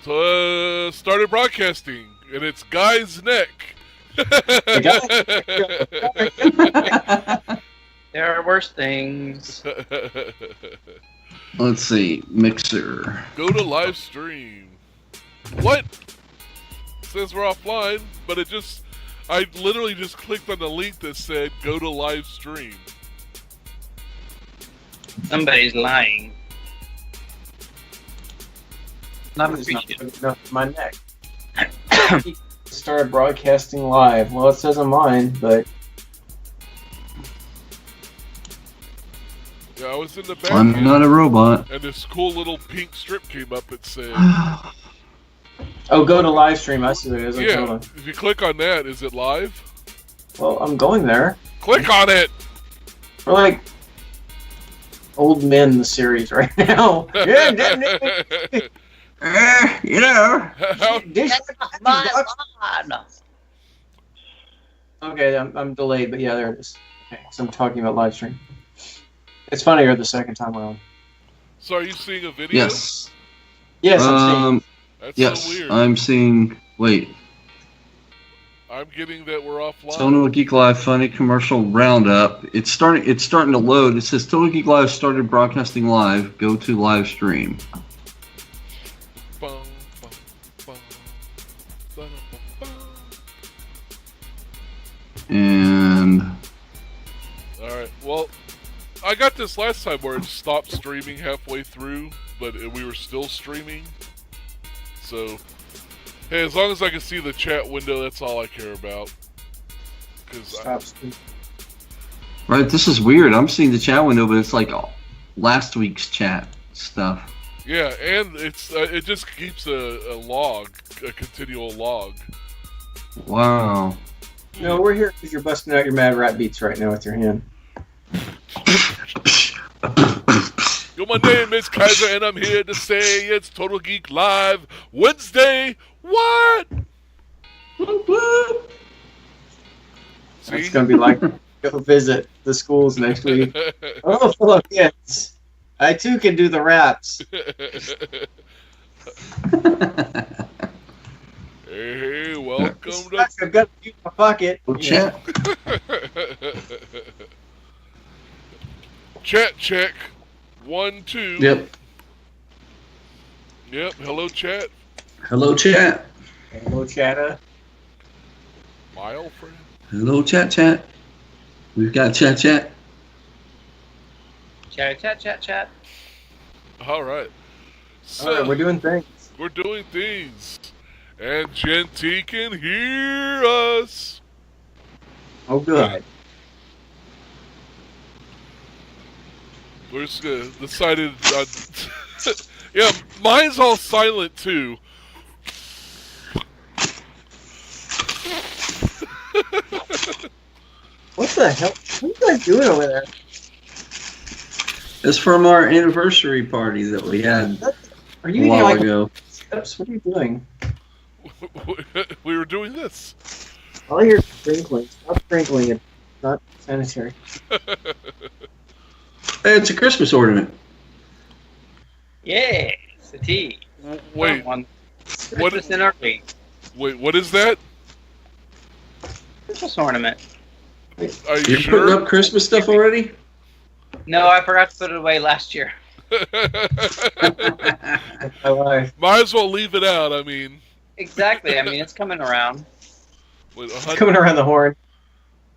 started broadcasting, and it's Guy's neck. There are worse things. Let's see. Mixer. Go to live stream. What? It says we're offline, but I literally just clicked on the link that said go to live stream. Somebody's lying. Not appreciative. My neck. Started broadcasting live. Well, it says on mine, but Yeah, I was in the back. I'm not a robot. And this cool little pink strip came up that said... oh, go to live stream. I see what it is. Yeah, Hold on. if you click on that, is it live? Well, I'm going there. Click on it! We're like old men in the series right now. Yeah, You know. Okay, I'm delayed, but yeah, there it is. Okay, so I'm talking about live stream. It's funnier the second time around. So are you seeing a video? Yes. Yes, I'm seeing. That's Yes, so weird. I'm seeing. Wait. I'm getting that we're offline. Total Geek Live funny commercial roundup. It's starting to load. It says Total Geek Live started broadcasting live. Go to live stream. Bum, bum, bum, bum, bum. And Alright, well, I got this last time where it stopped streaming halfway through, but we were still streaming. So, hey, as long as I can see the chat window, that's all I care about. right, this is weird. I'm seeing the chat window, but it's like last week's chat stuff. Yeah, and it just keeps a log, a continual log. Wow. No, we're here because you're busting out your mad rap beats right now with your hand. Yo, my name is Kaiser, and I'm here to say it's Total Geek Live Wednesday. What? See? It's gonna be like go visit the schools next week. Oh, look, yes, I too can do the raps. Hey, welcome to... I've got to my pocket. Oh, chat. Chat check. 1, 2. Yep. Yep. Hello, chat. Hello, chat. Hello, chatter. My old friend. Hello, chat. We've got chat. Chat. All right. So, All right, we're doing things. We're doing things. And Genty can hear us. Oh, good. We're just gonna decided on... yeah, mine's all silent too. What the hell? What are you guys doing over there? It's from our anniversary party that we had Are a you eating while like ago. steps? What are you doing? We were doing this. All I hear is sprinkling. Stop sprinkling. It's not sanitary. Hey, it's a Christmas ornament. Yeah, it's a tea. Wait, One. what? Christmas in our week. Wait, what is that? Christmas ornament. Are you You're sure? putting up Christmas stuff already? No, I forgot to put it away last year. My wife. Might as well leave it out. I mean, Exactly. I mean, it's coming around. with It's coming around the horn.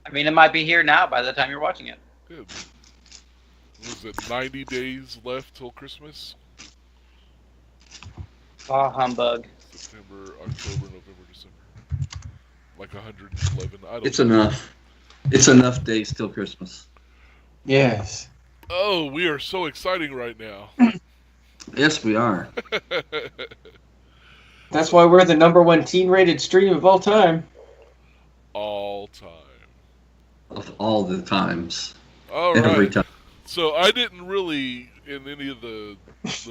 I mean, it might be here now by the time you're watching it. Good. Was it 90 days left till Christmas? Ah, humbug. September, October, November, December. Like 111. I don't It's know. enough. It's enough days till Christmas. Yes. Oh, we are so exciting right now. Yes, we are. That's why we're the #1 teen-rated stream of all time. All time. Of all the times. All Every right. time. So I didn't really, in any of the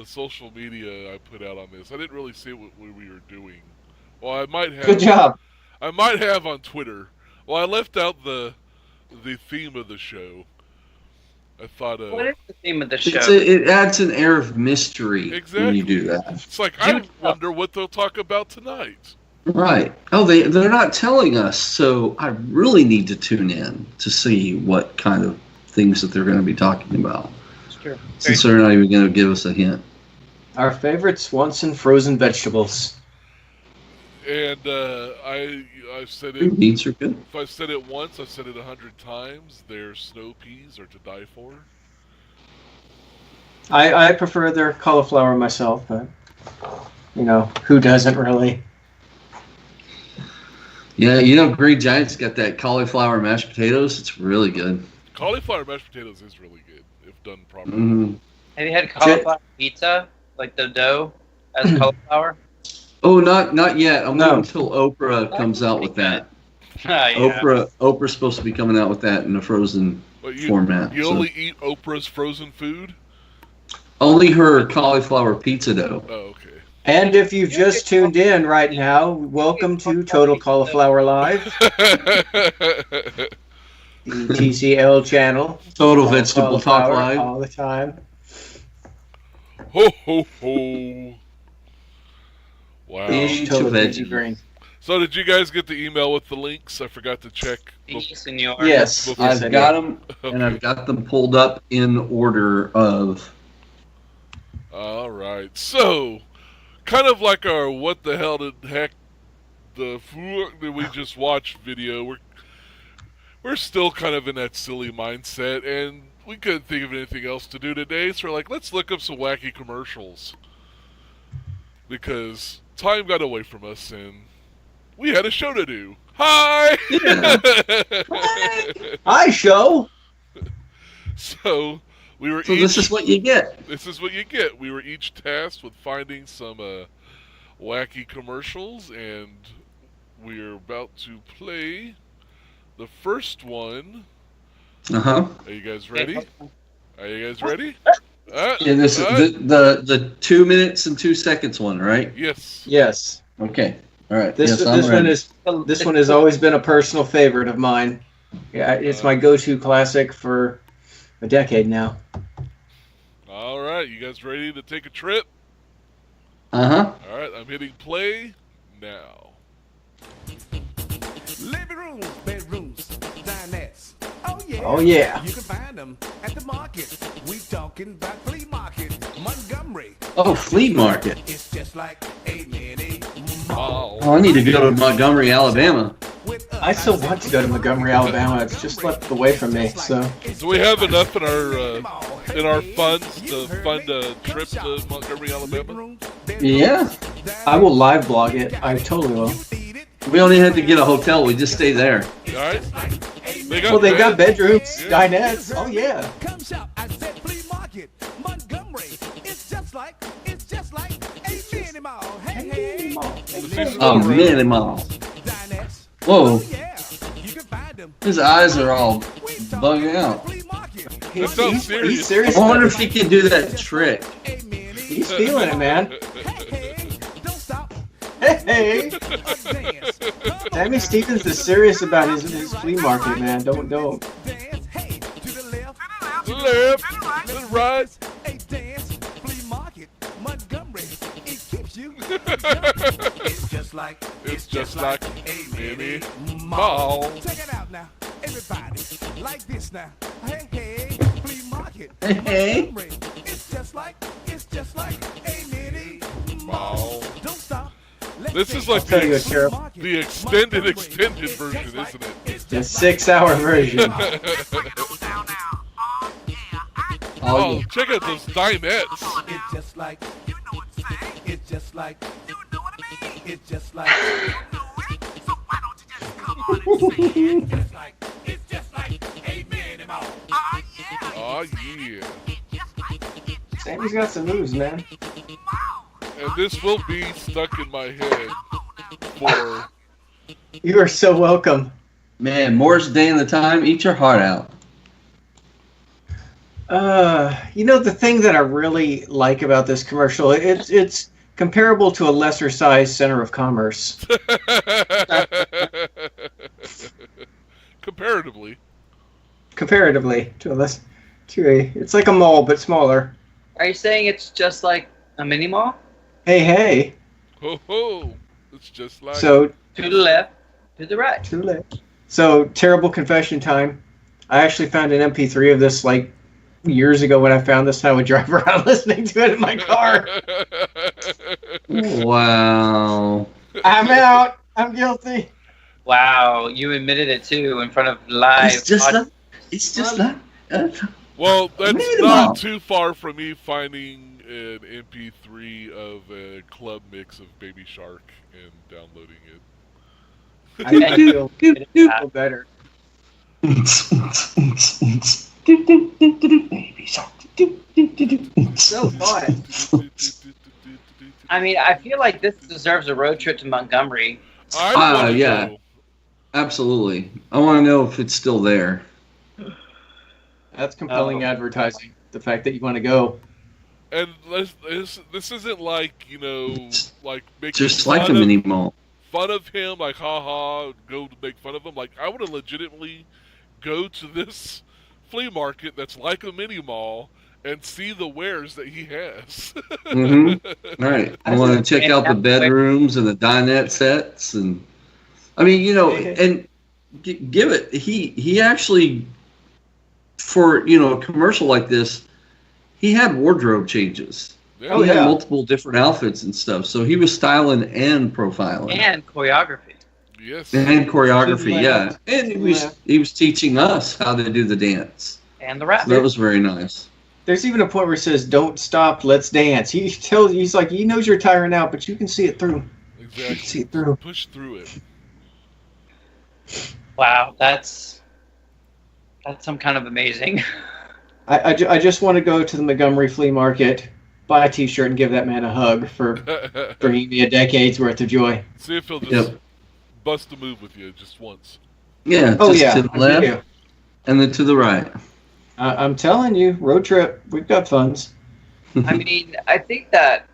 social media I put out on this, I didn't really say what we were doing. Well, I might have. Good job. I might have on Twitter. Well, I left out the theme of the show. I thought, What is the theme of the show? It adds an air of mystery Exactly. when you do that. It's like, I wonder what they'll talk about tonight. Right. Oh, they're not telling us, so I really need to tune in to see what kind of things that they're going to be talking about. It's true. Since they're not even going to give us a hint. Our favorite Swanson frozen vegetables. And I've said Green it. beans are good. If I've said it once, I've said it 100 times. Their snow peas are to die for. I prefer their cauliflower myself, but you know, who doesn't really? Yeah, you know, Green Giant's got that cauliflower mashed potatoes. It's really good. Cauliflower mashed potatoes is really good if done properly. Mm. Have you had cauliflower pizza? Like the dough as cauliflower? Oh, not yet. I'm No. waiting until Oprah comes out with that. Yeah. Oprah's supposed to be coming out with that in a frozen But format. You so. only eat Oprah's frozen food? Only her cauliflower pizza dough. Oh, okay. And if you've just tuned in right now, welcome to Total Cauliflower Live, the TGL channel. Total Vegetable Talk Cauliflower Live. all the time. Ho, ho, ho. Wow. Eat Total your veggie veggies. green. So did you guys get the email with the links? I forgot to check. Senor. Yes, Before- yes, I I've got did. them, and I've got them pulled up in order of. All right. So, kind of like our what the hell did heck the fuck did we just watch video. We're still kind of in that silly mindset, and we couldn't think of anything else to do today. So we're like, let's look up some wacky commercials because time got away from us and we had a show to do. Hi. Hi, show. So we were. So this is what you get. This is what you get. We were each tasked with finding some wacky commercials, and we're about to play the first one. Uh-huh. Are you guys ready? Are you guys ready? And this is the 2 minutes and 2 seconds one, right? Yes. Yes. Okay. All right. This yes, I'm this one ready. is this one has always been a personal favorite of mine. Yeah, it's my go-to classic for a decade now. All right. You guys ready to take a trip? Uh-huh. All right. I'm hitting play now. Living rooms, bedrooms, dinettes. Oh yeah. Oh, yeah. You can find them at the market. We talking about flea market, Montgomery. Oh, flea market. It's just like a mini Mall. Oh, I need to go to Montgomery, Alabama. with I still want to go to Montgomery, Alabama. It's just left away from me. So Do we have enough in our funds to fund a trip to Montgomery, Alabama? Yeah. I will live blog it. I totally will. We only had to get a hotel. We just stay there. All right. Well, they got beds. bedrooms, Yeah. dinettes. Oh yeah. Come shop at that flea market, Montgomery. It's just like a mini mall. Hey, hey. Oh, mini mall. Dinettes. Whoa. Oh yeah. You can find them. His eyes are all bugging out. Flea market. That sounds serious. He's serious. I wonder if he can do that trick. A mini. He's feeling it, man. Hey, don't stop. Hey, Dance. Sammy Stevens is serious about his flea market, man. Don't. Dance. Hey, to the left. Left, to the right. A dance. Flea market. Montgomery. It keeps you jumping. It's just like a mini mall. Check it out now. Everybody. Like this now. Hey, hey. Flea market. Hey, hey. Montgomery. It's just like a mini Mall. Don't stop. This is like tell you a terrible- the extended version, isn't it? The 6-hour version. Oh, Oh, yeah. check out those dinettes. It's just like it's just like it's just like it's just like a mini mall. Oh yeah. Sammy's got some moves, man. And this will be stuck in my head for You are so welcome. Man, more's the day and the time. Eat your heart out. You know, the thing that I really like about this commercial, it's comparable to a lesser sized center of commerce. comparatively. Comparatively to a less. It's like a mall, but smaller. Are you saying it's just like a mini mall? Hey. Ho ho! It's just like. So, To the left, to the right. too late. So, terrible confession time. I actually found an MP3 of this like years ago when I found this. And I would drive around listening to it in my car. Wow. I'm out. I'm guilty. Wow, you admitted it too in front of live. It's just like. Well, that's Wait a not minute. too far from me finding an MP3 of a club mix of Baby Shark and downloading it. I feel better. So fun. I mean, I feel like this deserves a road trip to Montgomery. I wanna yeah. know. Absolutely. I want to know if it's still there. That's compelling advertising. The fact that you want to go. And this isn't like, like making Just like a mini mall. fun of him, like, haha, go to make fun of him. Like, I want to legitimately go to this flea market that's like a mini mall and see the wares that he has. Mm-hmm. Right. I want to check out the bedrooms and the dinette sets, and I mean, and give it. He actually, for a commercial like this, he had wardrobe changes. Yeah. He had multiple different outfits and stuff, so he was styling and profiling And choreography. Yes. and choreography. Yeah, and he was teaching us how to do the dance. And the rap. So that was very nice. There's even a point where it says, "Don't stop, let's dance." He's like, he knows you're tiring out, but you can see it through. You can see Exactly. it through. Push through it. Wow, that's some kind of amazing. I just want to go to the Montgomery Flea Market, buy a T-shirt, and give that man a hug for bringing me a decade's worth of joy. See if he'll just Yep. bust a move with you just once. Yeah, Oh just yeah, to the I left do. and then to the right. I'm telling you, road trip. We've got funds. I mean, I think that,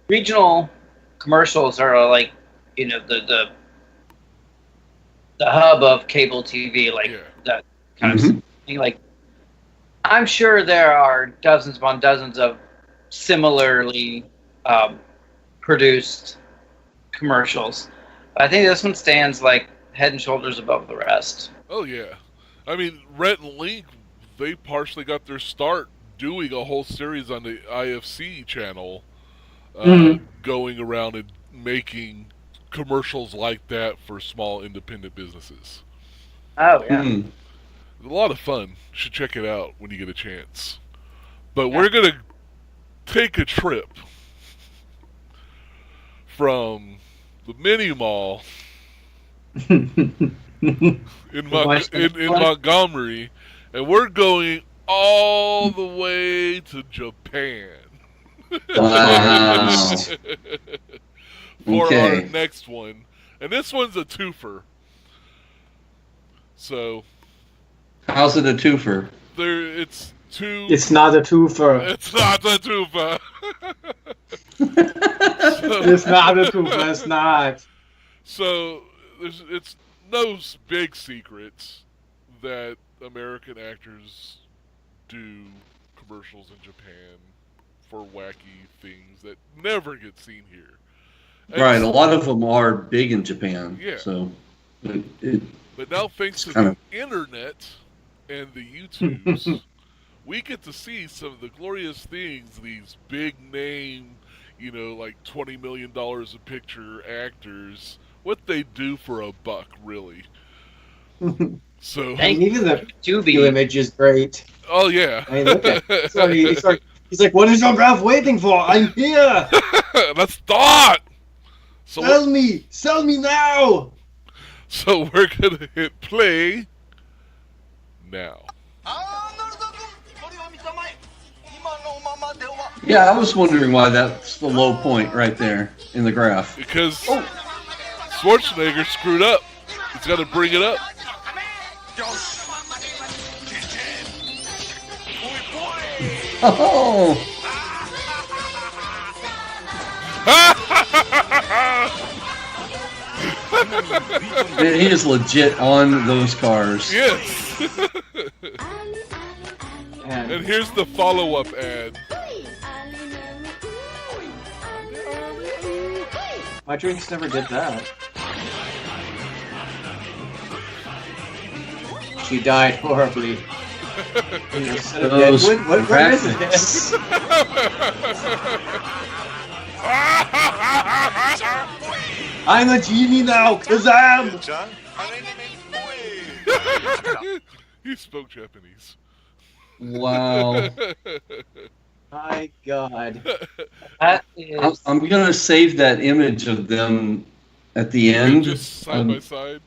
regional commercials are like, the hub of cable TV, like Yeah. that kind of Mhm. thing. Like, I'm sure there are dozens upon dozens of similarly produced commercials. But I think this one stands like head and shoulders above the rest. Oh, yeah. I mean, Rhett and Link, they partially got their start doing a whole series on the IFC channel, going around and making commercials like that for small independent businesses. Oh, yeah. Hmm. A lot of fun. You should check it out when you get a chance. But we're going to take a trip from the mini mall in Montgomery, and we're going all the way to Japan. Wow. For Okay. our next one. And this one's a twofer. So How's it a twofer? it's two. It's not a twofer. It's not a twofer. It's not a twofer. It's not. So it's no big secrets that American actors do commercials in Japan for wacky things that never get seen here. And Right, a lot of them are big in Japan. Yeah. So, But now, thanks to kind the internet and the YouTubes, we get to see some of the glorious things these big name, like $20 million a picture actors, what they do for a buck, really. So, Thank Even the To video be. image is great. oh yeah. I mean, look at it. So he's like, what is your breath waiting for? I'm here. Let's start. So, Sell me now. so we're gonna hit play now. yeah, I was wondering why that's the low point right there in the graph. Because Schwarzenegger screwed up. He's got to bring it up. Oh, man, he is legit on those cars. Yes. And here's the follow-up ad. My drinks never did that. She died horribly. Those What is it? I'm a genie now, Kazam! He spoke Japanese. Wow. My God. That is. I'm gonna save that image of them at the end. Just side by side.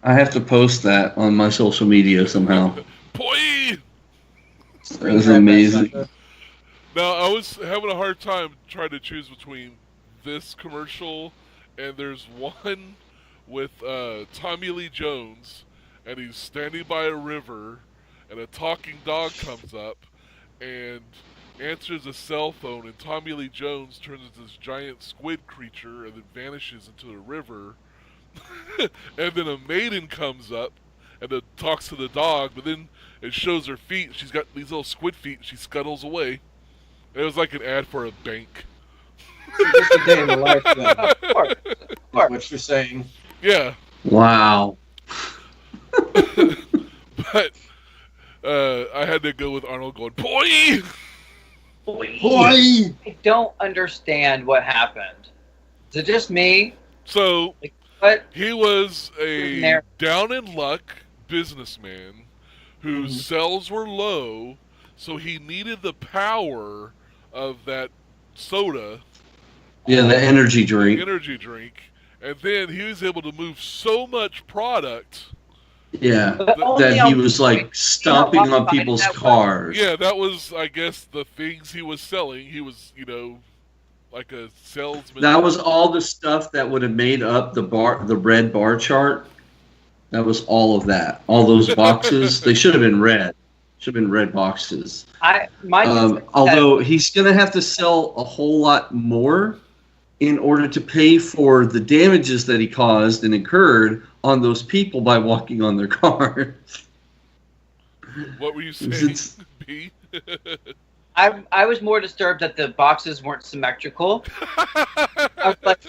I have to post that on my social media somehow. Poi! That was amazing. Now, I was having a hard time trying to choose between this commercial and there's one with Tommy Lee Jones, and he's standing by a river, and a talking dog comes up and answers a cell phone, and Tommy Lee Jones turns into this giant squid creature and then vanishes into the river. And then a maiden comes up and then talks to the dog, but then it shows her feet. She's got these little squid feet, and she scuttles away. It was like an ad for a bank. Just a day in the life, then. Of course. What you're saying. Yeah. Wow. But I had to go with Arnold going, "Boy!" Boy! I don't understand what happened. Is it just me? So What? he was a There. down in luck businessman whose sales were low, so he needed the power of that soda, Yeah, the energy drink. and then he was able to move so much product. Yeah, But only that he on- was like stomping on people's cars. Yeah, that was, I guess, the things he was selling. He was, like a salesman. That was all the stuff that would have made up the red bar chart. That was all of that. All those boxes. They should have been red. Should have been red boxes. Although he's going to have to sell a whole lot more in order to pay for the damages that he caused and incurred on those people by walking on their cars. What were you saying, It's- B? I was more disturbed that the boxes weren't symmetrical. I was like,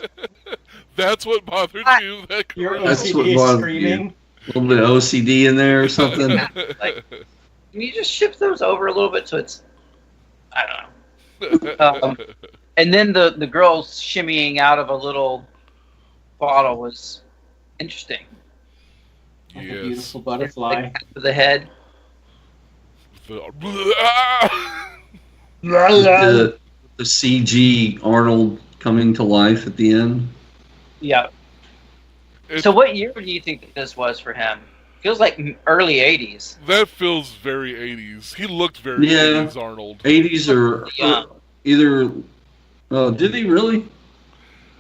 That's what bothered you? That Your That's OCD what is bothered screaming. A little bit of OCD in there or something. like, can you just shift those over a little bit so it's, I don't know. And then the girl shimmying out of a little bottle was interesting. Like a Yes. beautiful butterfly. Like, to the head. the CG Arnold coming to life at the end. Yeah. So what year do you think this was for him? Feels like early 80s. That feels very 80s. He looked very Yeah. 80s, Arnold. 80s or Yeah. either. Oh, did he really?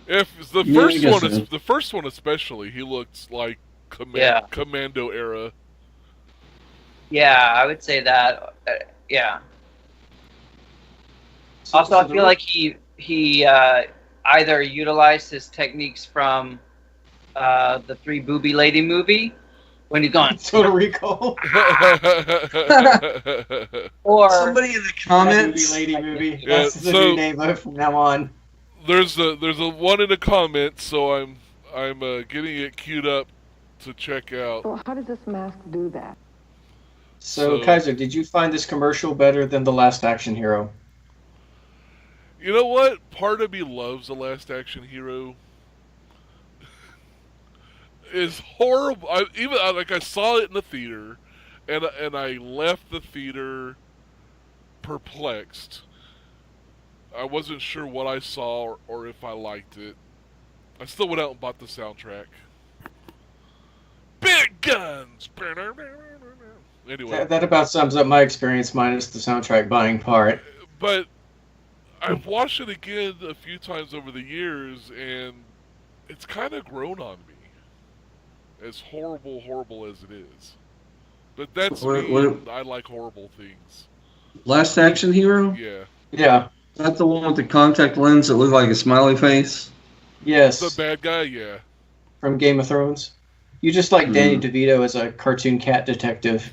If it's the Yeah, I first guess one, so. the first one especially, he looks like Yeah. Commando era. Yeah, I would say that. Yeah. Also, I feel like he either utilized his techniques from the Three Booby Lady movie when he's gone, Total Recall. or Somebody in the comments. Lady movie. Yeah, That's the so- new name of it from now on. There's a one in the comments, so I'm getting it queued up to check out. Well, how does this mask do that? So, Kaiser, did you find this commercial better than The Last Action Hero? You know what? Part of me loves The Last Action Hero. It's horrible. I saw it in the theater, and I left the theater perplexed. I wasn't sure what I saw or if I liked it. I still went out and bought the soundtrack. Big guns. Anyway, That about sums up my experience, minus the soundtrack buying part. but I've watched it again a few times over the years, and it's kind of grown on me. As horrible as it is. But that's me. I like horrible things. Last Action Hero? Yeah. Yeah. Is that the one with the contact lens that looked like a smiley face? Yes. The bad guy, yeah. From Game of Thrones. You just like Danny DeVito as a cartoon cat detective.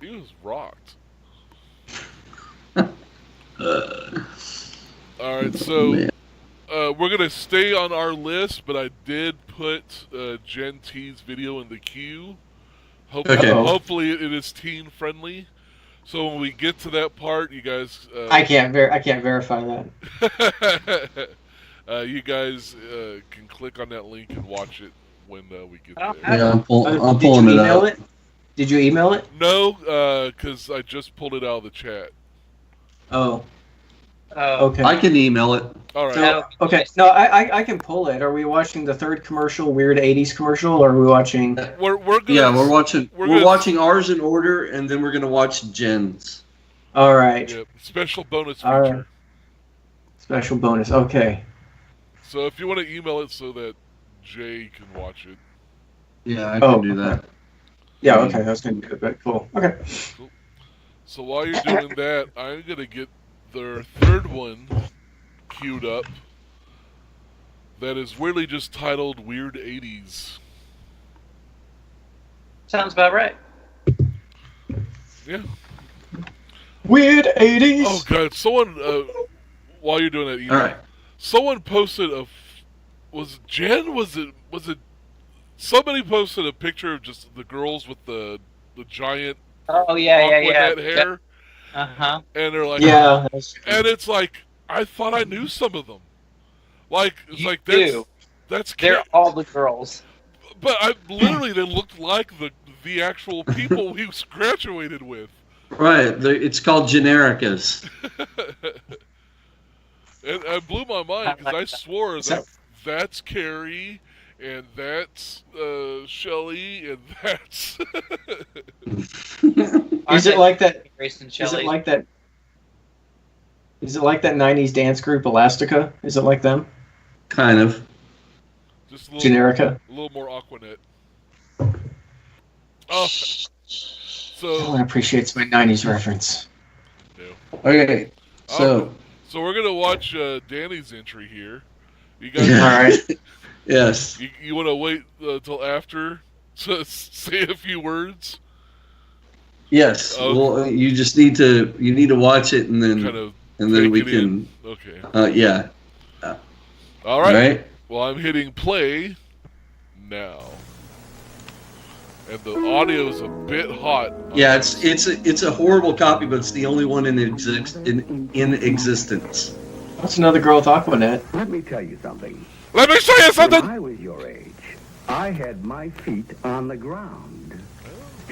He was rocked. All right, so Man. we're gonna stay on our list, but I did put Gen T's video in the queue. Okay. Hopefully it is teen friendly. So when we get to that part, you guys, I can't verify that. you guys can click on that link and watch it when we get I don't there. have Yeah, I'm Did pulling you it email up. it? Did you email it? No, because I just pulled it out of the chat. Oh, Oh, okay. I can email it. All right. So, okay, no, I can pull it. Are we watching the third commercial, weird '80s commercial, or are we watching? We're gonna, Yeah, we're watching. we're We're gonna- watching ours in order, and then we're gonna watch Jen's. All right, Yeah, special bonus All feature. right. Special bonus. Okay. So if you want to email it so that Jay can watch it. Yeah, I Oh, can do that. Yeah. Okay, that's gonna be good. But cool. Okay. So while you're doing that, I'm gonna get their third one queued up. That is weirdly just titled "Weird '80s." sounds about right. Yeah. Weird '80s. Oh god, someone. While you're doing that email, All right. someone posted was it Jen? Was it? Somebody posted a picture of just the girls with the giant Oh yeah, Aquanet hair, Uh huh. and they're like, Yeah. and it's like I thought I knew some of them. Like it's You like do. that's They're all the girls. but I literally they looked like the actual people we graduated with. Right. It's called Genericus. And it blew my mind because I swore Is that- that's Carrie, and that's Shelley, and that's. Is it like that? Grace and Is Shelley? it like that? Is it like that '90s dance group Elastica? Is it like them? Kind of. Just a little, Generica. a little more Aquanet. Oh, No one so appreciates my '90s reference. no. Okay. So. So we're gonna watch Danny's entry here. You guys, All right. Yes. you want to wait till after to say a few words? Yes. Okay. Well, you just need to watch it, and then Kind of. we take it can. in. Okay. Yeah. All All right. right. Well, I'm hitting play now, and the audio is a bit hot. Yeah. It's a horrible copy, but it's the only one in existence. That's another girl with Aquanet. Let me tell you something. Let me show you When something. I was your age, I had my feet on the ground.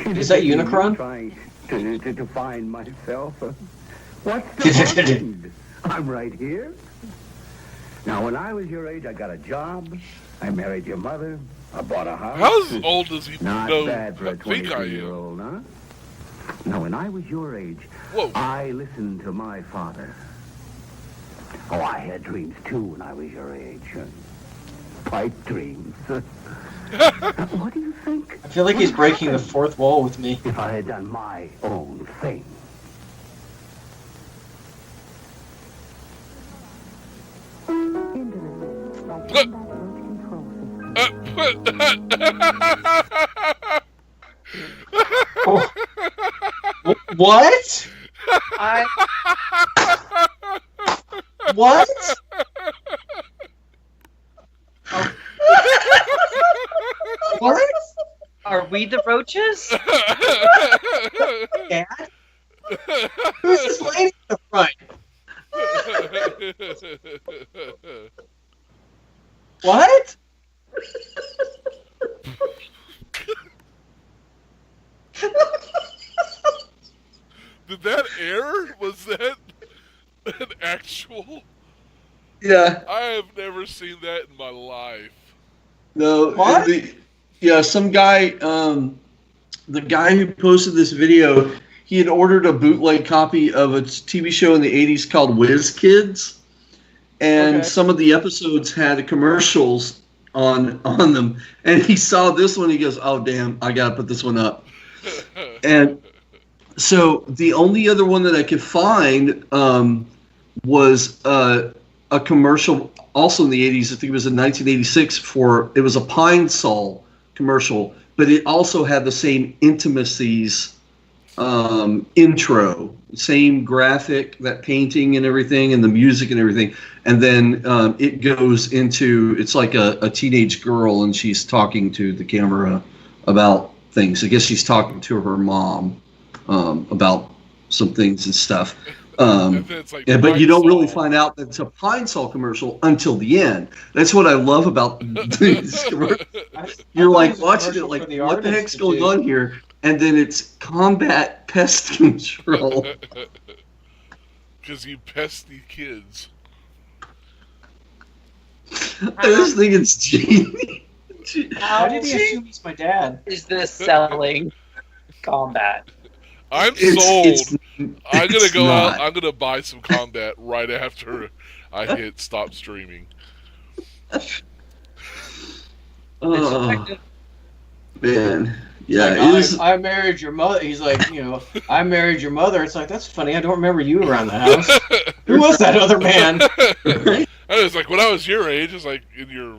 Is that Unicron? Trying to find myself. What's the point? I'm right here. Now, when I was your age, I got a job. I married your mother. I bought a house. How old does he Not know? bad for I a think I am. 23-year-old, huh? Now, when I was your age, Whoa. I listened to my father. Oh, I had dreams, too, when I was your age. Pipe dreams. What do you think I feel like he's breaking the fourth wall with me. if I had done my own thing? What? I What? What? are we the roaches? Dad? Who's this lady in the front? What? Did that air? Was that an actual? Yeah. I have never seen that in my life. No. What? Some guy. The guy who posted this video, he had ordered a bootleg copy of a TV show in the '80s called Whiz Kids, and Okay. some of the episodes had commercials on them. And he saw this one. He goes, "Oh damn! I gotta put this one up." And so the only other one that I could find was a commercial also in the 80s. I think it was in 1986 it was a Pine Sol commercial, but it also had the same intimacies intro, same graphic, that painting and everything, and the music and everything, and then it goes into, it's like a teenage girl, and she's talking to the camera about things. I guess she's talking to her mom about some things and stuff. Like But you don't really find out that it's a Pine Sol commercial until the end. That's what I love about these commercials. You're like watching it, like, what the heck's going on here? And then it's combat pest control. Because you pesty kids. I just think it's genius. How did he assume he's my dad? Is this selling combat? I'm sold. I'm gonna go not. out. I'm gonna buy some combat right after I hit stop streaming. Oh, man. Yeah, Like, it is. I married your mother. He's like, I married your mother. It's like, that's funny. I don't remember you around the house. Who was that other man? I was like, when I was your age, it's like in your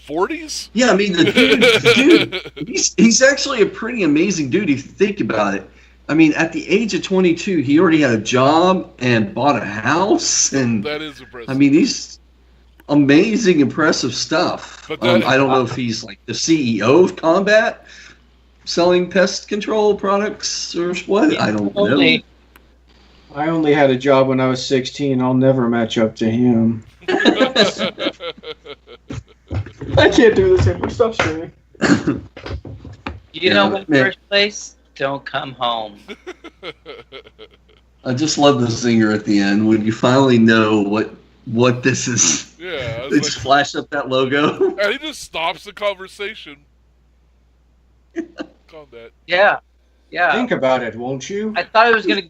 40s. Yeah, I mean, the dude, he's actually a pretty amazing dude if you think about it. I mean, at the age of 22, he already had a job and bought a house, and That is impressive. I mean, he's amazing, impressive stuff. But that- I don't know if he's like the CEO of Combat, selling pest control products or what. I don't know. I only had a job when I was 16. I'll never match up to him. I can't do this anymore. Stop streaming. You know what, first place? Don't come home. I just love the zinger at the end when you finally know what this is. Yeah, They just flash up that logo. and he just stops the conversation. Combat. Yeah. Think about it, won't you? I thought it was gonna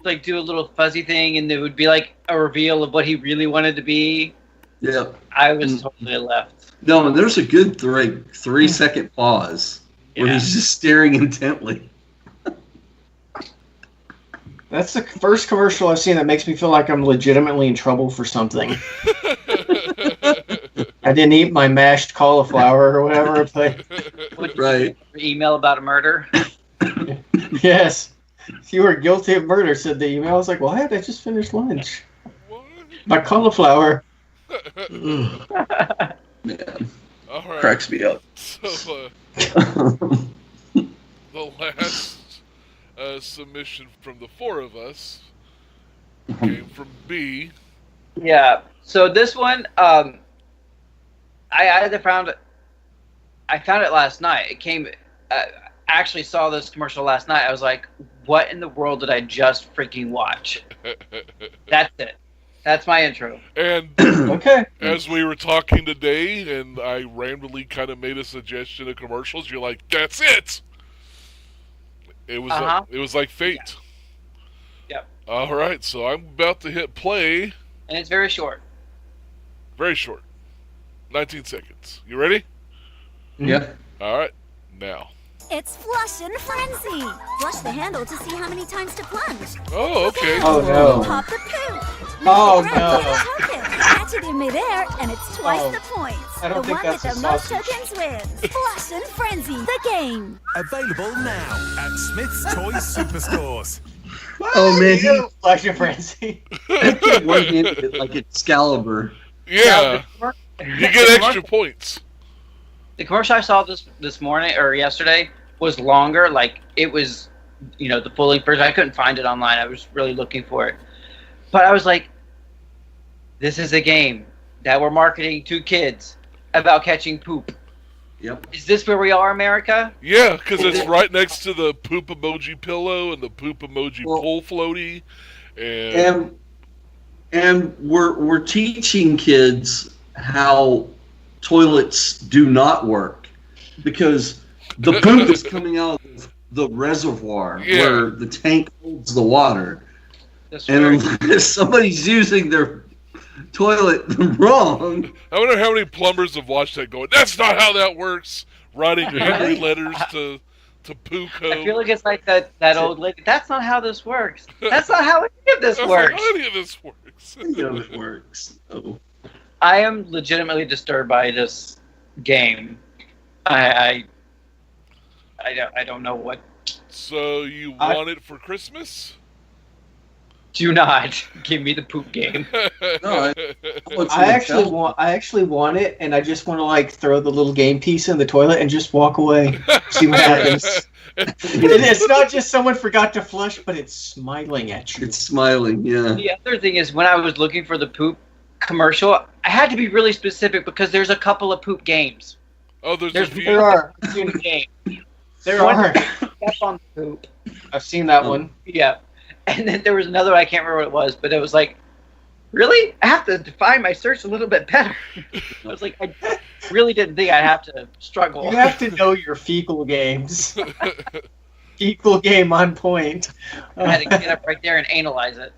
like do a little fuzzy thing, and it would be like a reveal of what he really wanted to be. Yeah. I was totally left. No, and there's a good 3-second pause where Yeah. he's just staring intently. That's the first commercial I've seen that makes me feel like I'm legitimately in trouble for something. I didn't eat my mashed cauliflower or whatever, but Right. Email about a murder. yes. You were guilty of murder, said the email. I was like, what? I just finished lunch. What? My cauliflower. Man, All right. cracks me up. So, the last submission from the four of us came from B. Yeah. So this one, I found it last night. It came. Actually saw this commercial last night. I was like, "What in the world did I just freaking watch?" That's it. That's my intro. And Okay. as we were talking today, and I randomly kind of made a suggestion of commercials, you're like, "That's it." It was like fate. Yep. All right, so I'm about to hit play. And it's very short. Very short, 19 seconds. You ready? Yeah. All right, now. It's Flush and Frenzy! Flush the handle to see how many times to plunge. Oh, okay. Oh, no. Pop the poop. Oh, Make no. a token. Catch it in midair, and it's twice Oh, the points. I don't The think one that's with the a most sausage. tokens wins. Flush and Frenzy, the game. Available now at Smith's Toy Superstores. Oh, man, he Flash and Frenzy. one-handed it like Excalibur. Yeah, you get extra points. The commercial I saw this morning or yesterday was longer. Like it was, the full length version. I couldn't find it online. I was really looking for it, but I was like, "This is a game that we're marketing to kids about catching poop." Yep. Is this where we are, America? Yeah, because it's right next to the poop emoji pillow and the poop emoji pool floaty, And we're teaching kids how toilets do not work because the poop is coming out of the reservoir where the tank holds the water. That's And right. unless somebody's using their toilet wrong, I wonder how many plumbers have watched that going, "That's not how that works," writing angry letters to Pooco. I feel like it's like that old lady. That's not how this works. That's not how any of this That's works. not how any of this works. it works. Oh. I am legitimately disturbed by this game. I don't know what So you want it for Christmas? Do not give me the poop game. No, I actually want it, and I just want to like throw the little game piece in the toilet and just walk away. See what happens. And it's not just someone forgot to flush, but it's smiling at you. It's smiling, yeah. The other thing is when I was looking for the poop commercial, I had to be really specific because there's a couple of poop games. Oh, there's a few. There are. Game. There are. Step on the poop. I've seen that one. Yeah. And then there was another one, I can't remember what it was, but it was like, really? I have to define my search a little bit better. I was like, I really didn't think I'd have to struggle. You have to know your fecal games. Fecal game on point. I had to get up right there and analyze it.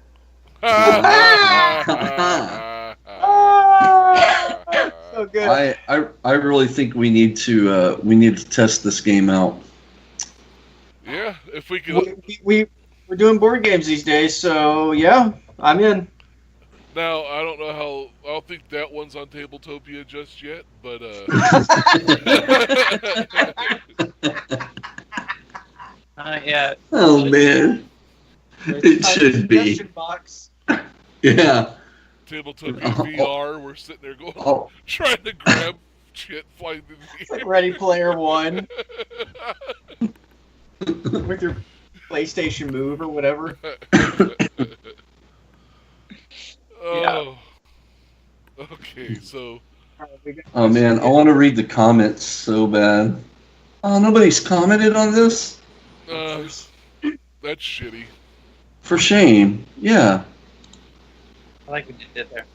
So good. I really think we need to test this game out. Yeah, if we could. We're doing board games these days, so yeah, I'm in. Now, I don't know how. I don't think that one's on Tabletopia just yet, but. Not yet. Oh man, it should be. Box. Yeah. Tabletopia VR, we're sitting there going, trying to grab shit, flying through the It's like Ready Player One. With your PlayStation Move or whatever. Oh. Okay, so. Oh man, I want to read the comments so bad. Oh, nobody's commented on this? That's shitty. For shame. Yeah. I like what you did there.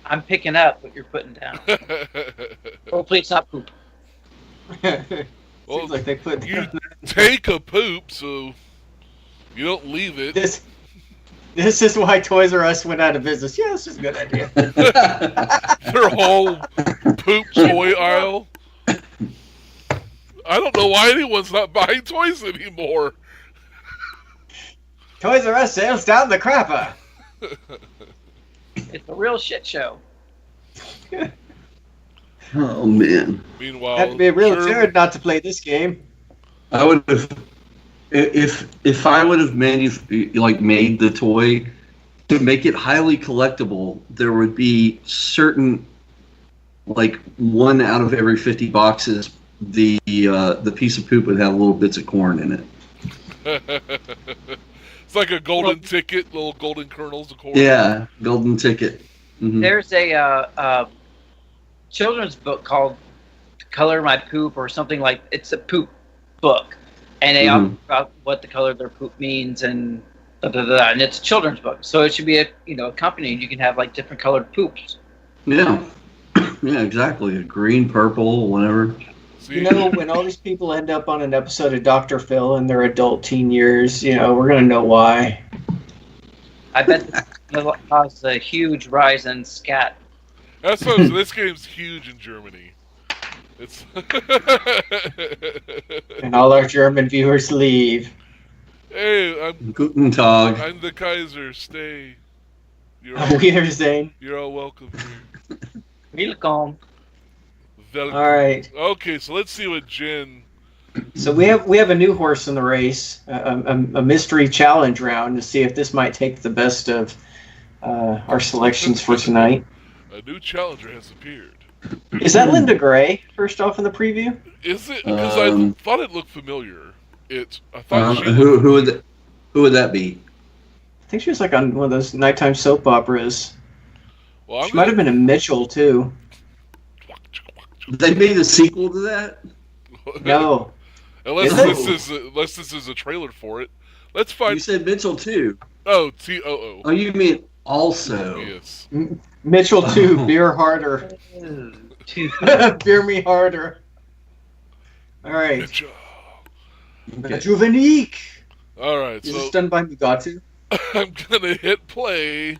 I'm picking up what you're putting down. Hopefully it's not poop. Well, Seems like they put you take a poop, so you don't leave it. This is why Toys R Us went out of business. Yeah, this is a good idea. Their whole poop toy aisle. I don't know why anyone's not buying toys anymore. Toys R Us sales down the crapper. It's a real shit show. Oh man. Meanwhile, Had to be a real nerd not to play this game. I would have, if I would have made the toy to make it highly collectible. There would be certain, like 1 out of every 50 boxes, the piece of poop would have little bits of corn in it. It's like a golden ticket, little golden kernels of corn. Yeah, golden ticket. Mm-hmm. There's a children's book called Color My Poop or something like. It's a poop book, and they talk about what the color of their poop means and and it's a children's book, so it should be accompanied. You can have like different colored poops. Yeah, yeah, exactly. Green, purple, whatever. You know, when all these people end up on an episode of Dr. Phil in their adult teen years, we're gonna know why. I bet this will cause a huge rise in scat. That's what this game's huge in Germany. It's and all our German viewers leave. Hey, I'm Guten Tag. I'm the Kaiser. Stay. Wiedersehen. You're all welcome here. Welcome. All right. Okay, so let's see what Jen. So we have a new horse in the race, a mystery challenge round to see if this might take the best of our selections for tonight. A new challenger has appeared. Is that Linda Gray? First off in the preview. Is it? Because I thought it looked familiar. I thought who would that be? I think she was like on one of those nighttime soap operas. Well, she might have been a Mitchell too. They made a sequel to that? No. Unless this is a trailer for it. Let's find. You said Mitchell 2. Oh, TOO. Oh, you mean also? Yes. Mitchell 2, beer harder. Beer me harder. All right. Okay. Juvenique. All right. Is this done by Mugatu? I'm gonna hit play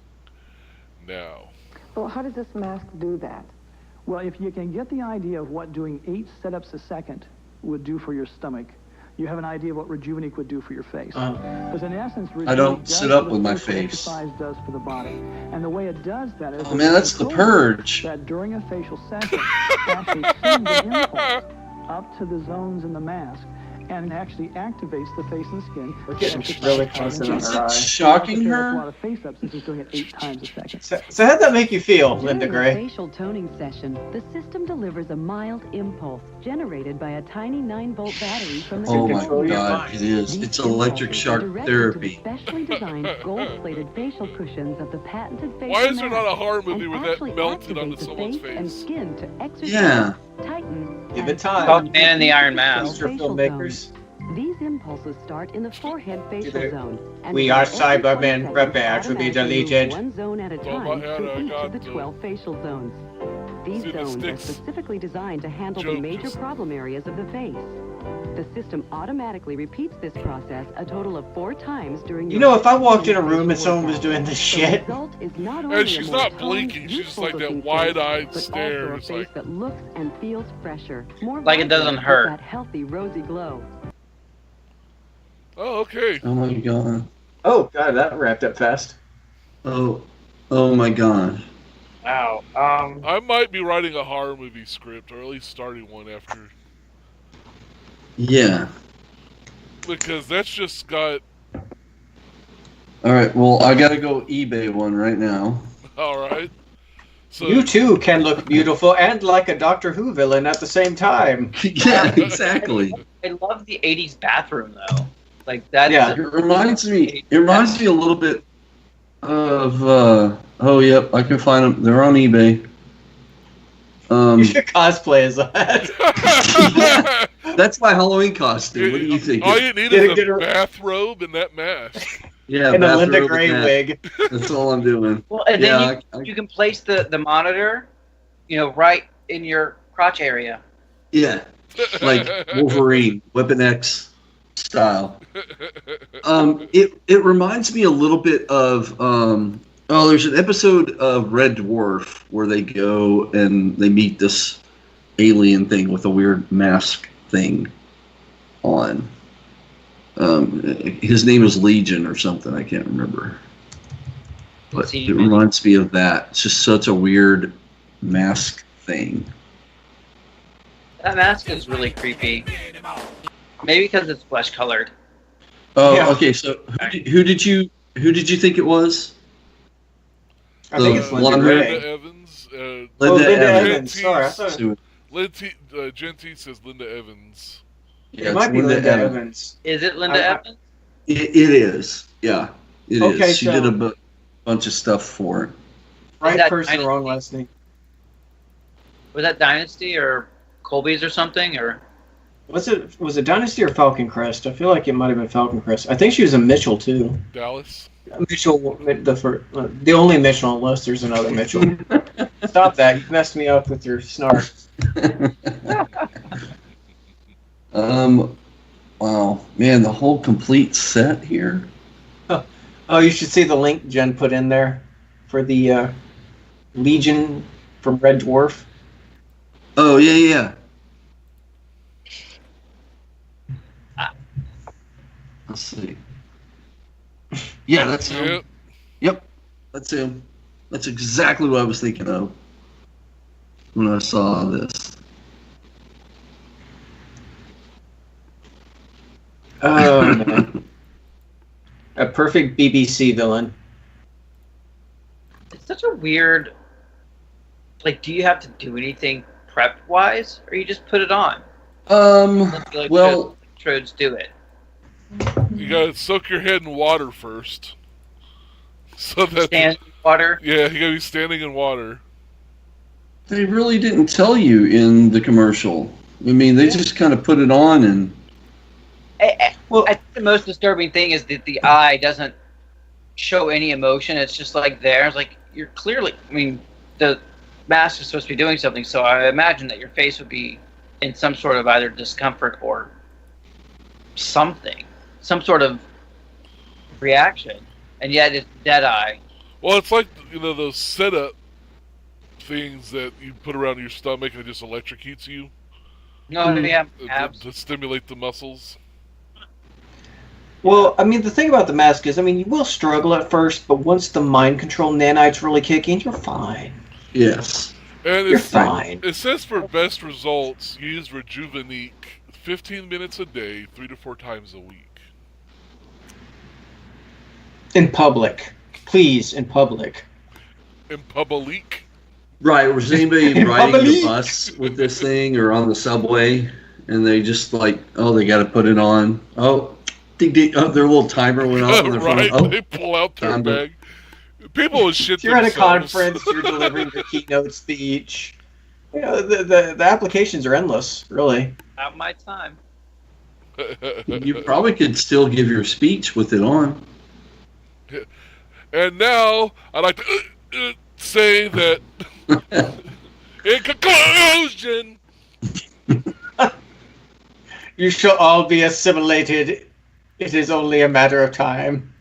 now. Well, how does this mask do that? Well, if you can get the idea of what doing 8 setups a second would do for your stomach, you have an idea of what Rejuvenate would do for your face. Because in essence, I don't sit up with my face. Exercise does for the body, and the way it does that is. Oh man, that's the purge. That during a facial session, actually send the impulse up to the zones in the mask, and actually activates the face and skin. We're getting really close in Is her it eye. shocking A her? lot of face up since it's doing it 8 times a second. So how'd that make you feel, Linda During a Gray? facial toning session, the system delivers a mild impulse generated by a tiny 9-volt battery from the Oh my control unit. God, it is. These It's electric impulses shock are directed therapy. to the specially designed gold-plated facial cushions of the patented facial Why is there not a mask horror movie and where that actually melted activate onto the someone's face and face? skin to exercise, Yeah. tighten, Give and it time. Called Man in the Iron Mask. Future facial filmmakers. zones. These impulses start in the forehead facial they- zone. And We for are every 20 Cybermen. seconds, Prepare to be automatically move deleted. one zone at a Oh time my God, I through each got of the the- 12 facial zones. These See the zones are sticks? specifically designed to handle Joke the major just- problem areas of the face. The system automatically repeats this process a total of 4 times during You your know, if I walked in a 15 room and facial someone was workout. doing this The shit, result is not only And a she's more not toned, blinking, she's just like that youthful-looking wide-eyed face, but stare. also a It's face like, that looks and feels fresher, more Like it doesn't vibrant, with hurt. that healthy rosy glow. oh, okay. Oh my God. oh god, that wrapped up fast. Oh my God. Wow. I might be writing a horror movie script, or at least starting one after. Yeah. Because that's just got... All right. Well, I gotta go eBay one right now. Alright. So, You too can look beautiful and like a Doctor Who villain at the same time. Yeah, exactly. I love the 80s bathroom, though. Like, that's... Yeah. It reminds me a little bit of. Oh, yep. I can find them. They're on eBay. You should cosplay as that. That's my Halloween costume. What do you think? all you need Get is a- a bathrobe and that mask. Yeah, In a Linda bathrobe Gray and that. wig. That's all I'm doing. Well, and Yeah, then you can place the monitor, right in your crotch area. Yeah, like Wolverine, Weapon X style. It reminds me a little bit of there's an episode of Red Dwarf where they go and they meet this alien thing with a weird mask thing on. His name is Legion or something, I can't remember. But it reminds me of that. It's just such a weird mask thing. That mask is really creepy. Maybe because it's flesh colored. Oh, Yeah. okay. So who did you think it was? I think it's Linda blonde Gray. Linda Evans. Linda Linda Evans. Evans. Sorry, I thought Genty says Linda Evans. Yeah, it might it's be Linda Evans. Is it Linda Evans? It is. Yeah, it is. Okay, She so- did a bunch of stuff for it. Right that person, Dynasty? wrong last name. Was that Dynasty or Colby's or something? Or Was it Dynasty or Falcon Crest? I feel like it might have been Falcon Crest. I think she was a Mitchell too. Dallas. Mitchell, the only Mitchell, unless there's another Mitchell. Stop that! You messed me up with your snark. Wow, man, the whole complete set here. Oh, you should see the link Jen put in there for the Legion from Red Dwarf. Oh yeah. Let's see. Yeah, that's him. Yep. Yep, that's him. That's exactly what I was thinking of when I saw this. Oh man, a perfect BBC villain. it's such a weird. Like, do you have to do anything prep wise, or you just put it on? Like, Well, Trodes do it. You gotta soak your head in water first. So that Stand in water. yeah, you gotta be standing in water. they really didn't tell you in the commercial. I mean, they just kind of put it on and. Well, I think the most disturbing thing is that the eye doesn't show any emotion. It's just like there. It's like you're clearly. I mean, the mask is supposed to be doing something, so I imagine that your face would be in some sort of either discomfort or something, some sort of reaction, and yet it's dead eye. Well, it's like those setup things that you put around your stomach and it just electrocutes you No, they have to abs. stimulate the muscles. well, I mean, the thing about the mask is, I mean, you will struggle at first, but once the mind control nanites really kick in, you're fine. Yes. And You're fine. it says for best results, use Rejuvenate 15 minutes a day, 3 to 4 times a week. In public. Please, in public. In public? Right. Was anybody In riding the public. bus with this thing or on the subway, and they just like, oh, they got to put it on. Oh, ding, ding, oh, their little timer went off on their Right, phone. Oh, they pull out their time to- bag. People would shit If you're at a themselves. conference, you're delivering your keynote speech. You know, the applications are endless, really. Not my time. You probably could still give your speech with it on. And now, I'd like to say that, in conclusion, You shall all be assimilated. It is only a matter of time.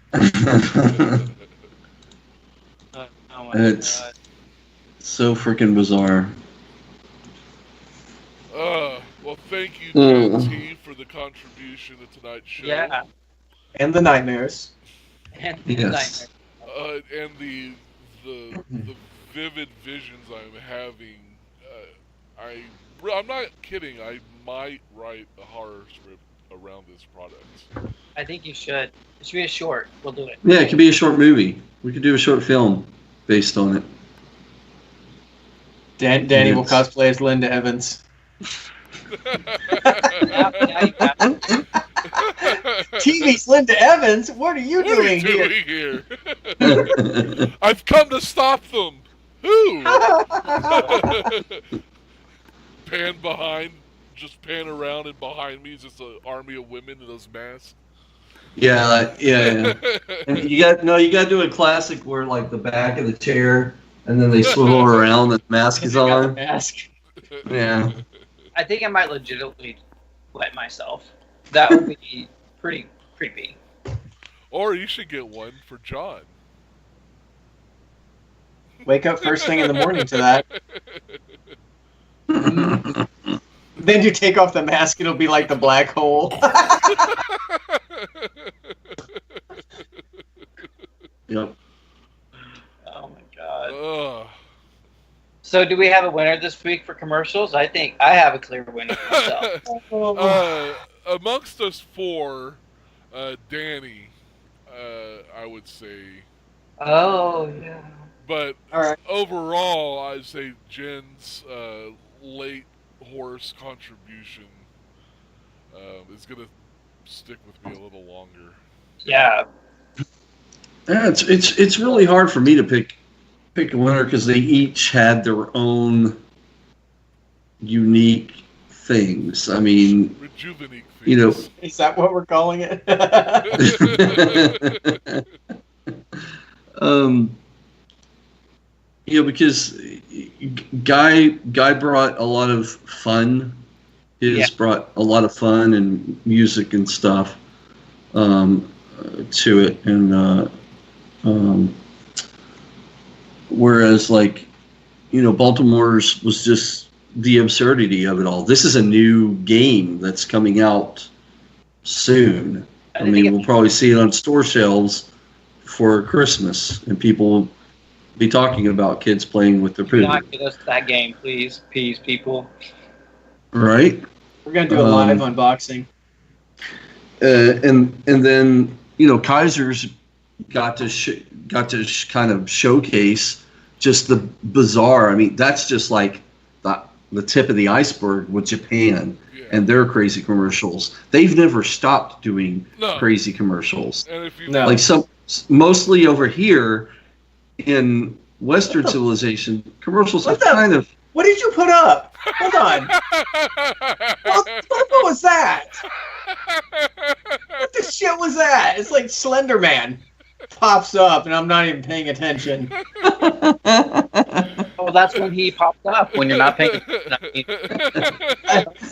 Oh my It's God. so freaking bizarre. well, thank you, Mm. T, for the contribution to tonight's show. Yeah. And the nightmares. And Yes. And the vivid visions I'm having. I'm not kidding. I might write a horror script around this product. I think you should. It should be a short. We'll do it. Yeah, it could be a short movie. We could do a short film based on it. Danny will Yes. cosplay as Linda Evans. Now you got it. TV's Linda Evans? What are you What are doing you here? doing here? I've come to stop them. Who? Pan behind, just pan around, and behind me is just an army of women in those masks. Yeah. And you got to do a classic where like the back of the chair, and then they swivel around, and the mask is Got the on. mask. Yeah. I think I might legitimately wet myself. That would be pretty creepy. Or you should get one for John. Wake up first thing in the morning to that. Then you take off the mask, it'll be like the black hole. Yep. Oh my God. Ugh. So do we have a winner this week for commercials? I think I have a clear winner myself. Amongst us four, Danny, I would say. Oh yeah. But All right. overall, I'd say Jen's late horse contribution is going to stick with me a little longer. Yeah. Yeah, it's really hard for me to pick a winner because they each had their own unique things. I mean, Rejuvenate things. you know, Is that what we're calling it? because Guy brought a lot of fun. His brought a lot of fun and music and stuff to it, and whereas like Baltimore's was just the absurdity of it all. This is a new game that's coming out soon. I mean, we'll probably see it on store shelves for Christmas, and people will be talking about kids playing with their Do food. not get us that game, please, people. Right? We're gonna do a live unboxing. And then Kaiser's got to kind of showcase just the bizarre. I mean, that's just like the tip of the iceberg with Japan and their crazy commercials. They've never stopped doing crazy commercials. And if you Like mostly over here in Western civilization, commercials are kind of. What did you put up? Hold on. What was that? What the shit was that? It's like Slender Man pops up, and I'm not even paying attention. Oh, that's when he popped up. When you're not paying attention.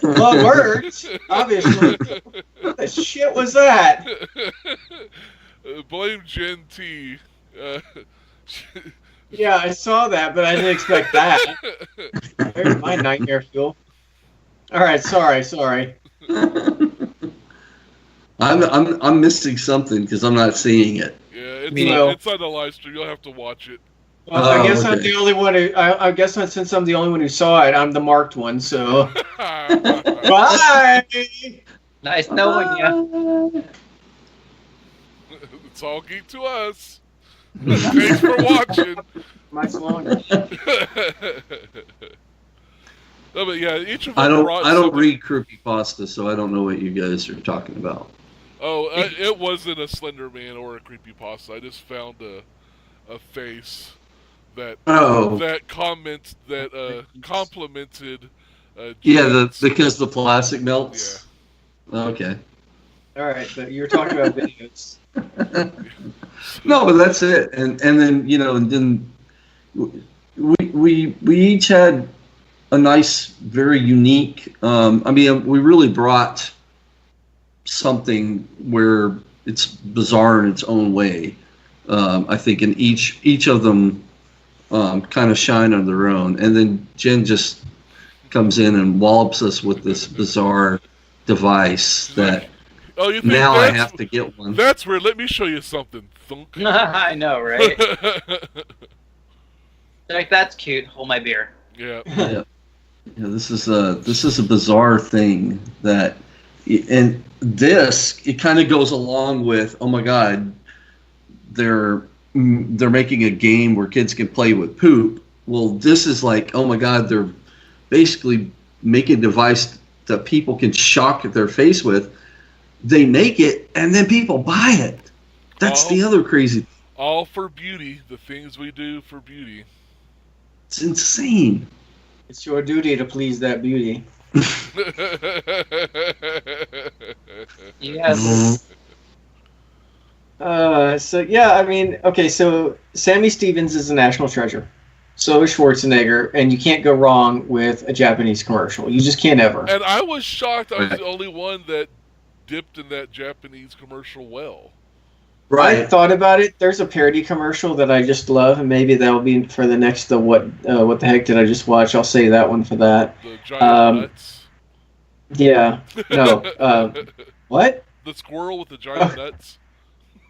Well, it worked, obviously. What the shit was that? blame Gen T. Yeah, I saw that, but I didn't expect that. There's my nightmare fuel. All right, sorry. I'm missing something because I'm not seeing it. Yeah, it's Meanwhile- it's on the live stream. You'll have to watch it. Well, I guess I'm the only one who. I guess since I'm the only one who saw it, I'm the marked one. So, bye. Nice knowing you. It's all geek to us. Thanks for watching. My longer. No, but yeah, each of them I don't brought read creepypasta, so I don't know what you guys are talking about. Oh, it wasn't a Slender Man or a creepypasta. I just found a face that complimented. Because the plastic melts. Yeah. Okay. All right, but you're talking about videos. No, but that's it, and then we each had a nice, very unique. We really brought something where it's bizarre in its own way. I think in each of them kind of shine on their own, and then Jen just comes in and wallops us with this bizarre device that. Oh, you think now I have to get one. That's weird. Let me show you something. Thunk. I know, right? Like, that's cute. Hold my beer. Yeah. Yeah. This is a bizarre thing that, and it kind of goes along with, oh my God, they're making a game where kids can play with poop. Well, this is like, oh my God, they're basically making a device that people can shock their face with. They make it, and then people buy it. That's the other crazy. All for beauty. The things we do for beauty. It's insane. It's your duty to please that beauty. Yes. So yeah, I mean, okay, so Sammy Stevens is a national treasure. So is Schwarzenegger, and you can't go wrong with a Japanese commercial. You just can't ever. And I was shocked I was the only one that dipped in that Japanese commercial well. Right. I thought about it. There's a parody commercial that I just love, and maybe that'll be for the next what the heck did I just watch? I'll say that one for that. The giant nuts. Yeah. No. What? The squirrel with the giant nuts.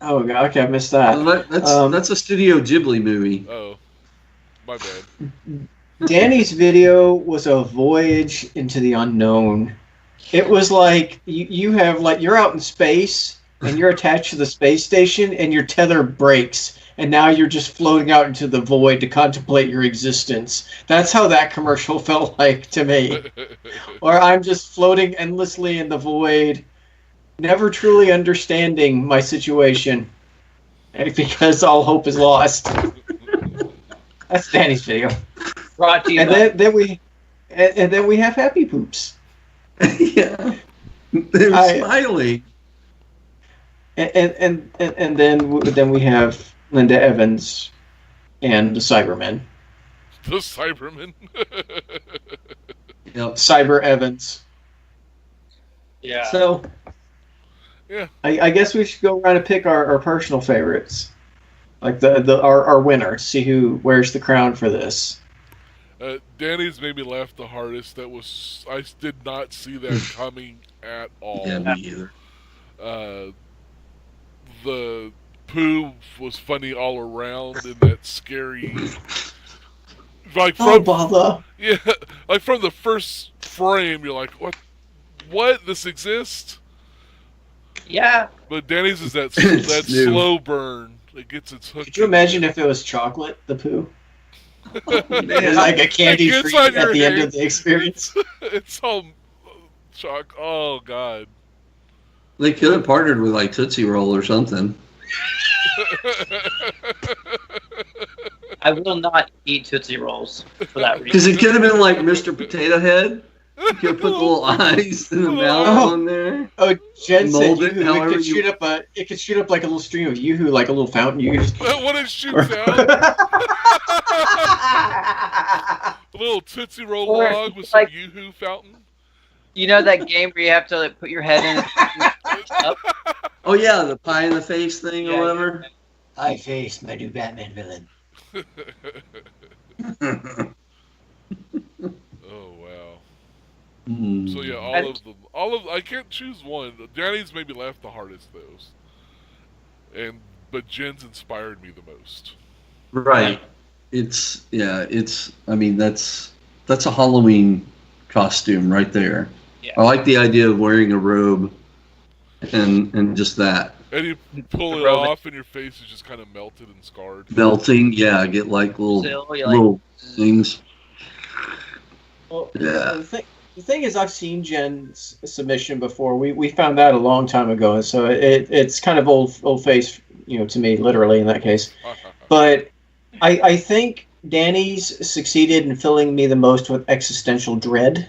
Oh God. Okay, I missed that. That's a Studio Ghibli movie. Oh, my bad. Danny's video was a voyage into the unknown. It was like you're out in space and you're attached to the space station and your tether breaks and now you're just floating out into the void to contemplate your existence. That's how that commercial felt like to me. Or I'm just floating endlessly in the void, never truly understanding my situation because all hope is lost. That's Danny's video. Brought to you and then we have Happy Poops. Yeah, they're smiling. And then we have Linda Evans and the Cybermen. The Cybermen. Yep. Cyber Evans. Yeah. So, yeah, I guess we should go around and pick our personal favorites, like our winner. See who wears the crown for this. Danny's made me laugh the hardest. I did not see that coming at all. Yeah, me either. The poo was funny all around in that scary. Baba. Yeah, like from the first frame, you're like, what? This exists? Yeah. But Danny's is that slow burn. It gets its hook. Could you imagine if it was chocolate, the poo? Like a candy treat at the end of the experience. It's all shock. Oh God. They could have partnered with like Tootsie Roll or something. I will not eat Tootsie Rolls for that reason. Because it could have been like Mr. Potato Head. You could put the little eyes in the mouth on there. Oh, Jen said Mold it it could shoot up like a little stream of Yoo-hoo, like a little fountain. You could just... When it shoots out. A little Tootsie Roll log with some Yoo-hoo fountain. You know that game where you have to put your head in? Oh yeah, the pie in the face thing or whatever. I face my new Batman villain. Oh wow. Mm. So yeah, all of I can't choose one. Danny's made me laugh the hardest though. But Jen's inspired me the most. Right. I mean, that's a Halloween costume right there. Yeah. I like the idea of wearing a robe and just that. And you pull it off, and your face is just kind of melted and scarred. Melting, yeah. I get like little things. Well, Yeah. The thing is, I've seen Jen's submission before. We found that a long time ago, so it's kind of old face, to me, literally in that case. But I think Danny's succeeded in filling me the most with existential dread.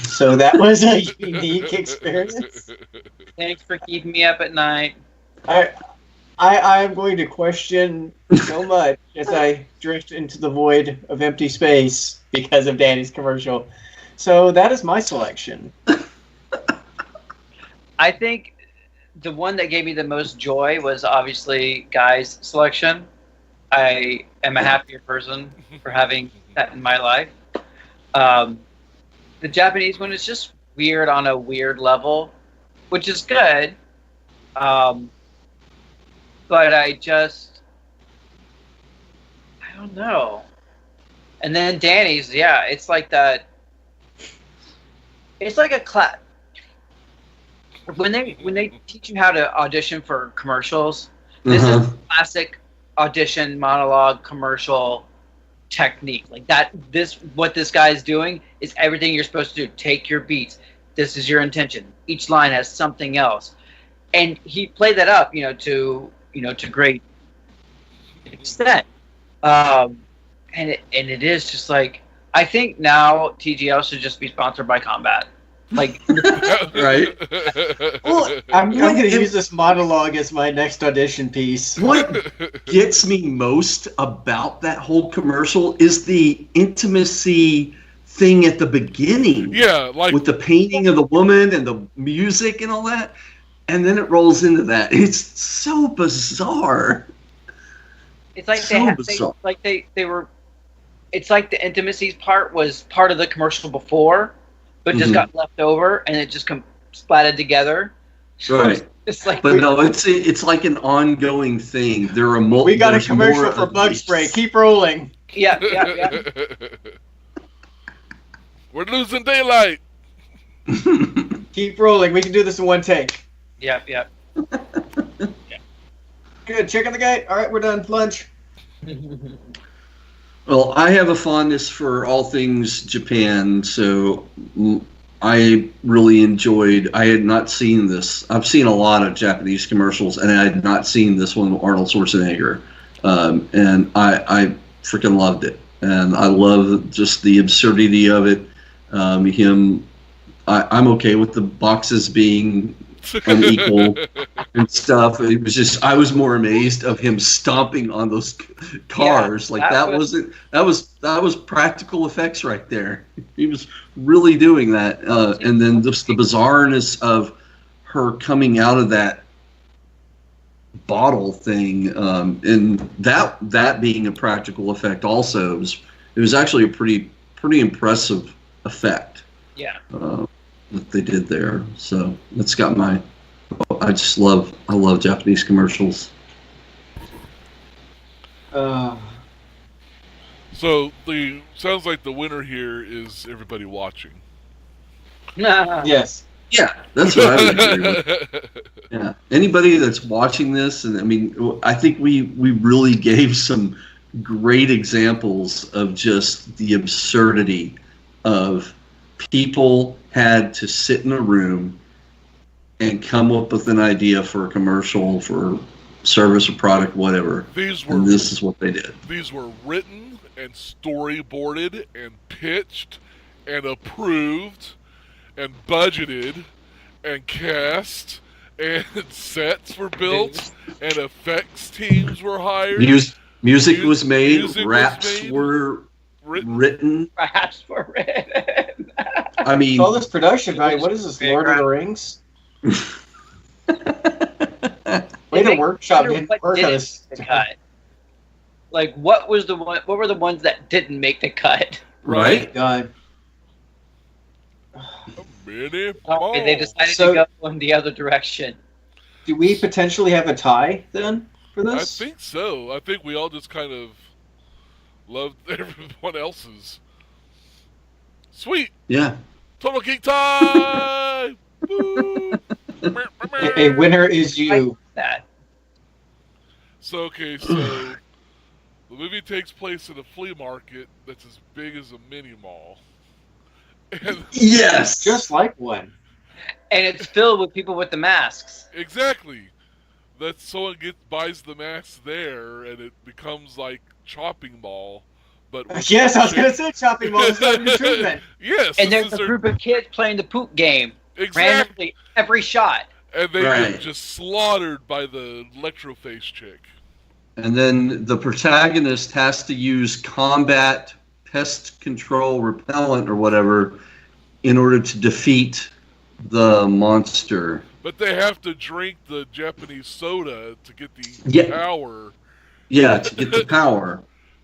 So that was a unique experience. Thanks for keeping me up at night. I am going to question so much as I drift into the void of empty space because of Danny's commercial. So that is my selection. I think the one that gave me the most joy was obviously Guy's selection. I am a happier person for having that in my life. The Japanese one is just weird on a weird level, which is good. But I don't know. And then Danny's, it's like that. It's like a class. When they teach you how to audition for commercials, this is classic audition monologue commercial technique. Like that. What this guy is doing is everything you're supposed to do. Take your beats. This is your intention. Each line has something else, and he played that up, to great extent. And it is just like, I think now TGL should just be sponsored by Combat. Like, right? Well, I'm going to use this monologue as my next audition piece. What gets me most about that whole commercial is the intimacy thing at the beginning. Yeah, like with the painting of the woman and the music and all that, and then it rolls into that. It's so bizarre. It's like bizarre. they were. It's like the intimacies part was part of the commercial before, but just got left over, and it just splatted together. Right. It's like, but no, it's like an ongoing thing. There are multiple. We got a commercial for bug spray. Keep rolling. Yeah. We're losing daylight. Keep rolling. We can do this in one take. Yeah. Good. Check on the gate. All right, we're done. Lunch. Well, I have a fondness for all things Japan, so I really enjoyed. I had not seen this. I've seen a lot of Japanese commercials, and I had not seen this one with Arnold Schwarzenegger, and I freaking loved it. And I love just the absurdity of it. I'm okay with the boxes being unequal and stuff. It was just, I was more amazed of him stomping on those cars. That was practical effects right there. He was really doing that. And then just the bizarreness of her coming out of that bottle thing, and that being a practical effect also. It was actually a pretty impressive effect. Yeah. That they did there. So that's got I love Japanese commercials. So sounds like the winner here is everybody watching. Yes. Yeah, that's what I would agree with. Yeah. Anybody that's watching this, and I mean, I think we really gave some great examples of just the absurdity of people had to sit in a room and come up with an idea for a commercial, for service or product, whatever. And this is what they did. These were written and storyboarded and pitched and approved and budgeted and cast and sets were built and effects teams were hired. Music was made. Raps were written. Raps were written. I mean, all this production value. What is this, Lord of the Rings? Way to workshop didn't work on this. Like, what were the ones that didn't make the cut? Right. God. They decided to go in the other direction. Do we potentially have a tie then for this? I think so. I think we all just kind of loved everyone else's. Sweet. Yeah. Total Geek time. Woo! A winner is you. That. So the movie takes place in a flea market that's as big as a mini mall. And Yes. Just like one. And it's filled with people with the masks. exactly. That someone buys the masks there, and it becomes like shopping mall. But Yes, I was going to say shopping mall is under treatment. Yes. And there's a group of kids playing the poop game. Exactly. Randomly, every shot. And they get just slaughtered by the electro-face chick. And then the protagonist has to use combat, pest control, repellent, or whatever in order to defeat the monster. But they have to drink the Japanese soda to get the power. Yeah, to get the power.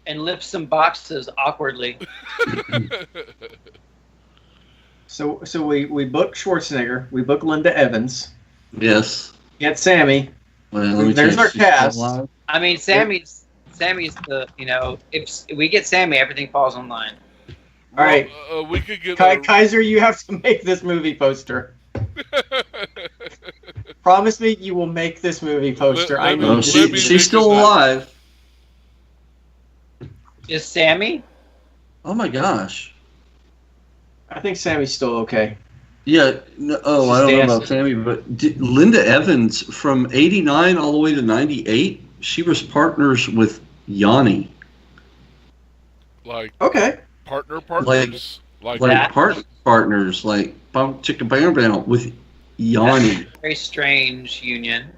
And lift some boxes awkwardly. So we book Schwarzenegger. We book Linda Evans. Yes. Get Sammy. Well, there's our cast. I mean, Sammy's the, if we get Sammy, everything falls in line. All right. We could get Kaiser, you have to make this movie poster. Promise me you will make this movie poster. I know she's still alive. Is Sammy? Oh my gosh. I think Sammy's still okay. Yeah. No, I don't know about Sammy, but Linda Evans from '89 all the way to '98, she was partners with Yanni. Like partners, like partners, like Bum Chicka Bam Bam with Yanni. Very strange union.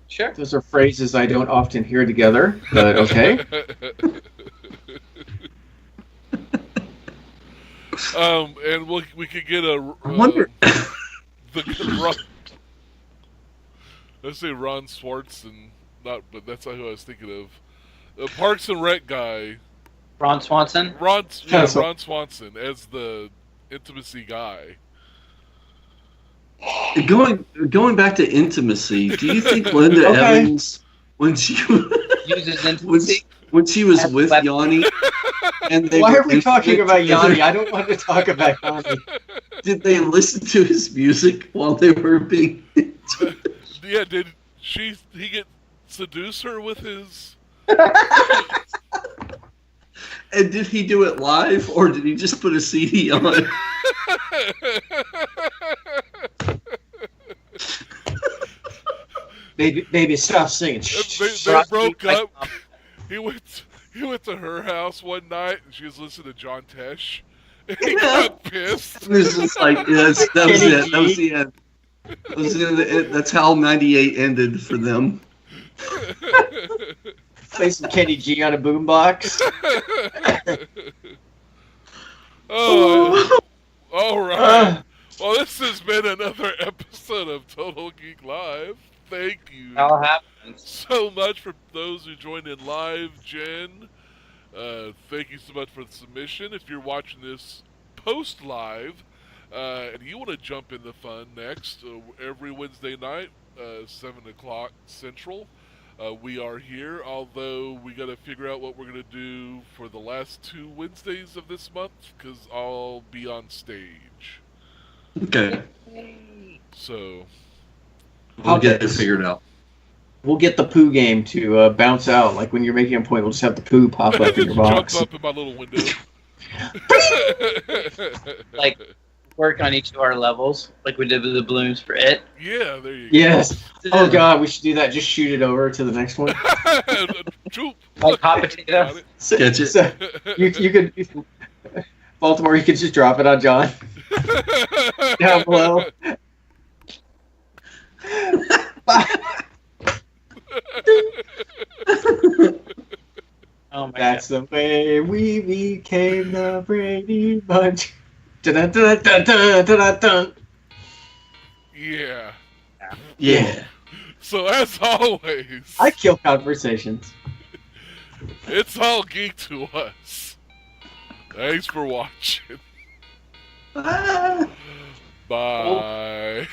Sure. Those are phrases I don't often hear together, but okay. And we could get a. I wonder. Let's say Ron Swartz but that's not who I was thinking of. The Parks and Rec guy. Ron Swanson. Ron Swanson as the intimacy guy. Going back to intimacy, do you think Linda Evans, when she uses intimacy? when she was with Yanni, and why are we talking about Yanni? I don't want to talk about Yanni. Did they listen to his music while they were being? Yeah, did he get seduce her with his? And did he do it live, or did he just put a CD on? Baby, stop singing. They broke up. He went to her house one night, and she was listening to John Tesh. And he got pissed. It was just like, yes, that was it. That was the end. That's how '98 ended for them. Play some Kenny G on a boombox. All right. Well, this has been another episode of Total Geek Live. Thank you so much for those who joined in live, Jen. Thank you so much for the submission. If you're watching this post-live and you want to jump in the fun next, every Wednesday night, 7 o'clock Central, we are here, although we got to figure out what we're going to do for the last 2 Wednesdays of this month, because I'll be on stage. Okay. So we'll get it figured out. We'll get the poo game to bounce out. Like when you're making a point, we'll just have the poo pop up in your box. Jump up in my little window. Like work on each of our levels, like we did with the balloons for it. Yeah, there you go. Yes. Oh God, we should do that. Just shoot it over to the next one. Like hot potato. Sketch it. So, you could Baltimore. You could just drop it on John down below. Oh my That's the way we became the Brady Bunch. Dun, dun, dun, dun, dun, dun. Yeah. Yeah. So as always, I kill conversations. It's all geek to us. Thanks for watching. Bye.